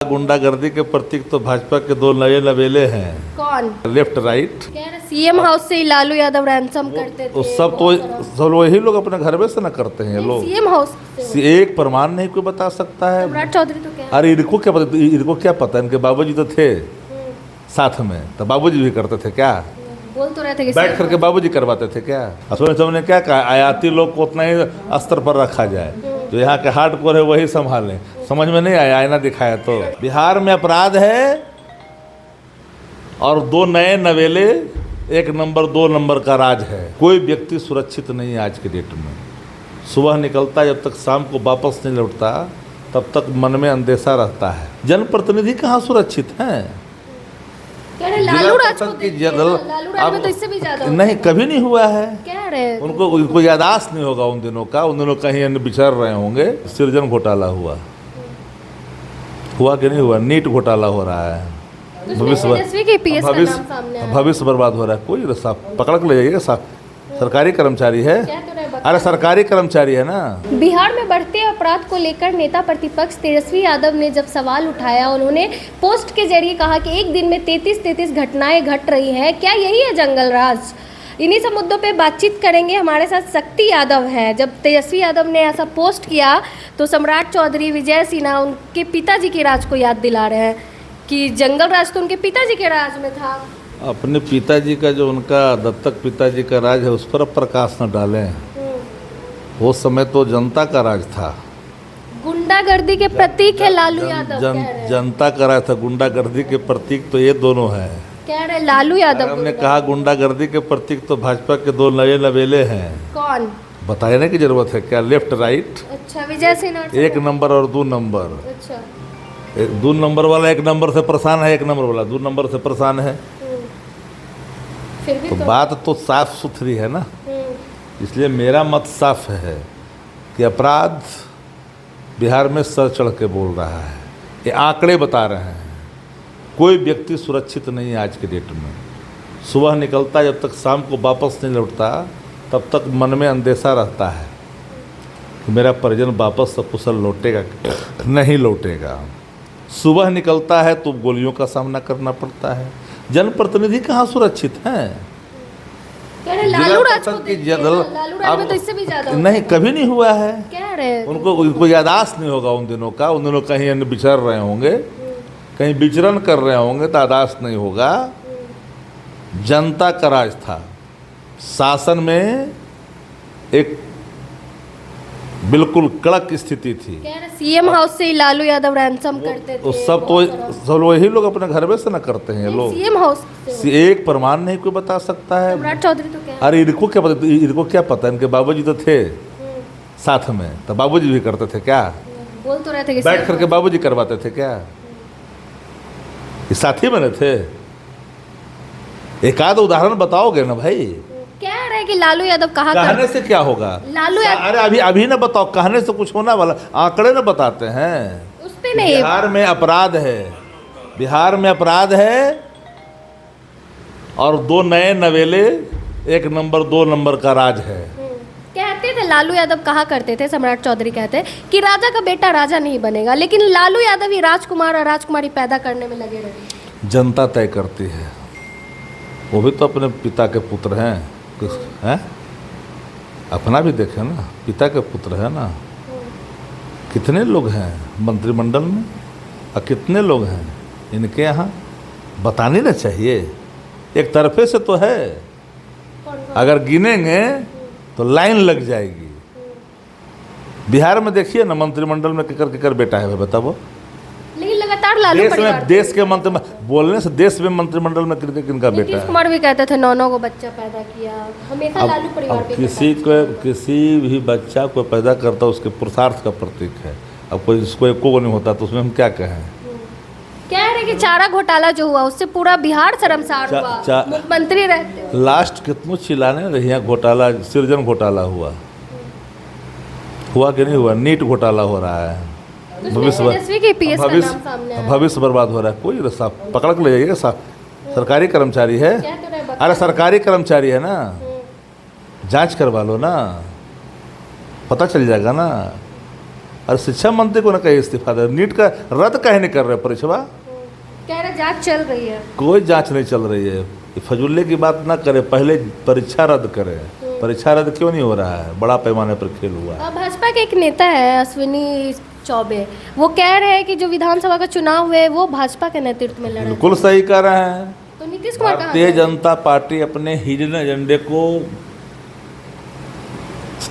गुंडागर्दी के प्रतीक तो भाजपा के दो नए नवेले हैं। कौन? Left right. सीएम हाउस से ही लालू यादव रैंसम करते थे। तो सब वही लोग अपने घर में से न करते हैं लोग। सीएम हाउस से एक प्रमाण नहीं कोई बता सकता है। सम्राट चौधरी तो क्या? अरे इनको क्या पता, इनको क्या पता, इनके बाबूजी तो थे साथ में, तो बाबूजी भी करते थे क्या? बोल तो रहे थे कि बैठ करके बाबूजी करवाते थे क्या? असोने सबने क्या कहा, आयाती लोग को उतना ही स्तर पर रखा जाए, जो यहाँ के हार्डकोर है वही संभालें। समझ में नहीं आया, आईना दिखाया तो। बिहार में अपराध है और दो नए नवेले, एक नंबर दो नंबर का राज है। कोई व्यक्ति सुरक्षित नहीं है आज के डेट में। सुबह निकलता जब तक शाम को वापस नहीं लौटता तब तक मन में अंदेशा रहता है। जनप्रतिनिधि कहाँ सुरक्षित हैं? लालू राज में तो इससे भी ज्यादा नहीं, कभी नहीं हुआ है। कह रहे उनको यादाश्त नहीं होगा उन दिनों का। उन दिनों कहीं अन्य बिछड़ रहे होंगे। सृजन घोटाला हुआ कि नहीं हुआ? नीट घोटाला हो रहा है। भविष्य बर्बाद हो रहा है। कोई साफ पकड़ के ले जाइएगा। साफ सरकारी कर्मचारी है। अरे सरकारी कर्मचारी है ना। बिहार में बढ़ते अपराध को लेकर नेता प्रतिपक्ष तेजस्वी यादव ने जब सवाल उठाया, उन्होंने पोस्ट के जरिए कहा कि एक दिन में 33 घटनाएं घट रही हैं। क्या यही है जंगल राज? इन्हीं सब मुद्दों पे बातचीत करेंगे। हमारे साथ शक्ति यादव है। जब तेजस्वी यादव ने ऐसा पोस्ट किया तो सम्राट चौधरी, विजय सिन्हा उनके पिताजी के राज को याद दिला रहे हैं कि जंगल राज तो उनके पिताजी के राज में था। अपने पिताजी का, जो उनका दत्तक पिताजी का राज है, उस पर अब प्रकाश न डालें। वो समय तो जनता का राज था। गुंडागर्दी के प्रतीक है लालू यादव। जनता का राज था। गुंडागर्दी के प्रतीक तो ये दोनों हैं। कह रहे लालू यादव। हमने कहा गुंडागर्दी के प्रतीक तो भाजपा के दो नए नवेले हैं। कौन? बताने की जरूरत है क्या? Left right. अच्छा, विजय सिन्हा। एक नंबर और दो नंबर। अच्छा, दो नंबर वाला एक नंबर से परेशान है, एक नंबर वाला दो नंबर से परेशान है। फिर भी तो बात तो साफ सुथरी है ना। इसलिए मेरा मत साफ है कि अपराध बिहार में सर चढ़ के बोल रहा है। ये आंकड़े बता रहे हैं। कोई व्यक्ति सुरक्षित नहीं है आज के डेट में। सुबह निकलता जब तक शाम को वापस नहीं लौटता तब तक मन में अंदेशा रहता है कि मेरा परिजन वापस सकुशल लौटेगा नहीं लौटेगा। सुबह निकलता है तो गोलियों का सामना करना पड़ता है। जनप्रतिनिधि कहाँ सुरक्षित हैं? लालू राज में तो इससे भी ज्यादा नहीं, कभी नहीं हुआ है। कह रहे उनको यादाश्त नहीं होगा उन दिनों का। उन दिनों कहीं अन्य बिछड़ रहे होंगे, कहीं विचरण कर रहे होंगे, तो यादाश्त नहीं होगा। जनता का राज था। शासन में एक बिल्कुल कड़क स्थिति थी। सीएम हाउस से ही लालू यादव रैंसम करते थे। तो सब वही लोग अपने घर में से न करते हैं लोग। सीएम हाउस से एक प्रमाण नहीं कोई बता सकता है। सम्राट चौधरी तो क्या? अरे इनको क्या पता, इनको क्या पता, इनके बाबूजी तो थे साथ में, तो बाबूजी भी करते थे क्या? बोल तो रहे थे कि बैठ करके बाबूजी करवाते थे क्या? ये साथी बने थे। एक आध उदाहरण बताओगे ना भाई? कह रहे कि लालू यादव कहने से क्या होगा? लालू यादव, अरे अभी ना बताओ, कहने से कुछ होना वाला? आंकड़े ना बताते हैं। उस पे नहीं। बिहार में अपराध है। बिहार में अपराध है और दो नए नवेले, एक नंबर दो नंबर का राज है। कहते थे लालू यादव, कहा करते थे, सम्राट चौधरी कहते कि राजा का बेटा राजा नहीं बनेगा, लेकिन लालू यादव ही राजकुमार और राजकुमारी पैदा करने में लगे रहे। जनता तय करती है। वो भी तो अपने पिता के पुत्र हैं। अपना भी देखें ना, पिता के पुत्र है ना। कितने लोग हैं मंत्रिमंडल में और कितने लोग हैं इनके यहाँ? बतानी ना चाहिए। एक तरफे से तो है, अगर गिनेंगे तो लाइन लग जाएगी। बिहार में देखिए ना, मंत्रिमंडल में केकर बेटा है बताओ। लेकिन लगातार लालू परिवार, देश के मंत्री बोलने से देश में मंत्रिमंडल में किनका बेटा है? नीतीश कुमार भी कहते थे 9 को बच्चा पैदा किया। हमेशा लालू परिवार पे किसी भी बच्चा को पैदा करता उसके पुरुषार्थ का प्रतीक है। अब कोई जिसको एको को नहीं होता तो उसमें हम क्या कहें? कह रहे कि चारा घोटाला जो हुआ उससे पूरा बिहार शर्मसार हुआ। मुख्यमंत्री रहते लास्ट कितनों चिल्लाने रही हैं। घोटाला, सृजन घोटाला हुआ कि नहीं हुआ? नीट घोटाला हो रहा है। भविष्य बर्बाद हो रहा है। कोई साफ पकड़ के ले जाइएगा। साफ सरकारी कर्मचारी है। अरे सरकारी कर्मचारी है ना, जांच करवा लो ना, पता चल जाएगा ना। और शिक्षा मंत्री को ना कहीं इस्तीफा दे, नीट का रद्द काहे नहीं कर रहे परीक्षा? कह रहे जांच चल रही है। कोई जांच नहीं चल रही है, ये फजुल्ले की बात ना करे, पहले परीक्षा रद्द करें। परीक्षा रद्द क्यों नहीं हो रहा है? बड़ा पैमाने पर खेल हुआ है। भाजपा के एक नेता है अश्विनी चौबे, वो कह रहे हैं कि जो विधानसभा का चुनाव हुए वो भाजपा के नेतृत्व में लड़े। बिल्कुल सही कह रहे हैं। तो नीतीश कुमार कहाँ भारतीय हैं? जनता पार्टी अपने हिडन एजेंडे को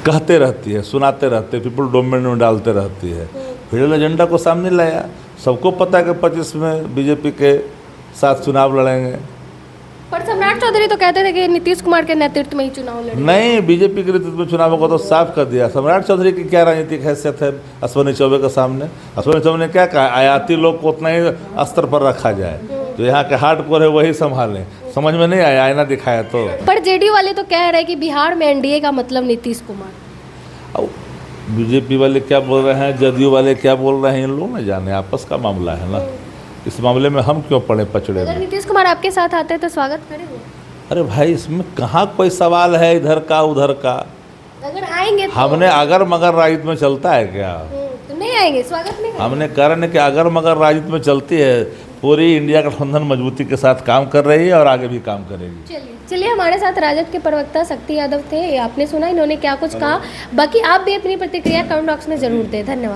कहते रहती है, सुनाते रहते हैं, पीपल डोमेन में डालते रहती है। हिडन एजेंडा को सामने लाया, सबको पता है कि 25 में बीजेपी के साथ चुनाव लड़ेंगे। पर सम्राट चौधरी तो कहते थे कि नीतीश कुमार के नेतृत्व में ही चुनाव लड़ेंगे। नहीं, बीजेपी के नेतृत्व में चुनाव को तो साफ कर दिया। सम्राट चौधरी की क्या राजनीतिक हैसियत है अश्विनी चौबे के सामने? अश्विनी चौबे ने क्या कहा? आयाती लोग को उतना ही स्तर पर रखा जाए, तो यहाँ के हार्डकोर है वही संभालें। समझ में नहीं आया, आईना दिखाया तो। पर जेडीयू वाले तो कह रहे हैं कि बिहार में एनडीए का मतलब नीतीश कुमार। अब बीजेपी वाले क्या बोल रहे हैं, जदयू वाले क्या बोल रहे हैं, इन लोग न जाने, आपस का मामला है ना। इस मामले में हम क्यों पड़े पचड़े अगर में? नीतीश कुमार आपके साथ आते हैं तो स्वागत करेंगे? अरे भाई, इसमें कहाँ कोई सवाल है इधर का उधर का? अगर आएंगे तो हमने अगर मगर राजनीति में चलता है क्या? तो नहीं आएंगे, स्वागत नहीं करेंगे। हमने कारण है कि अगर मगर राजनीति में चलती है, पूरी इंडिया गठबंधन मजबूती के साथ काम कर रही है और आगे भी काम करेगी। चलिए हमारे साथ राजद के प्रवक्ता शक्ति यादव थे, आपने सुना इन्होंने क्या कुछ कहा। बाकी आप भी अपनी प्रतिक्रिया कमेंट बॉक्स में जरूर दें। धन्यवाद।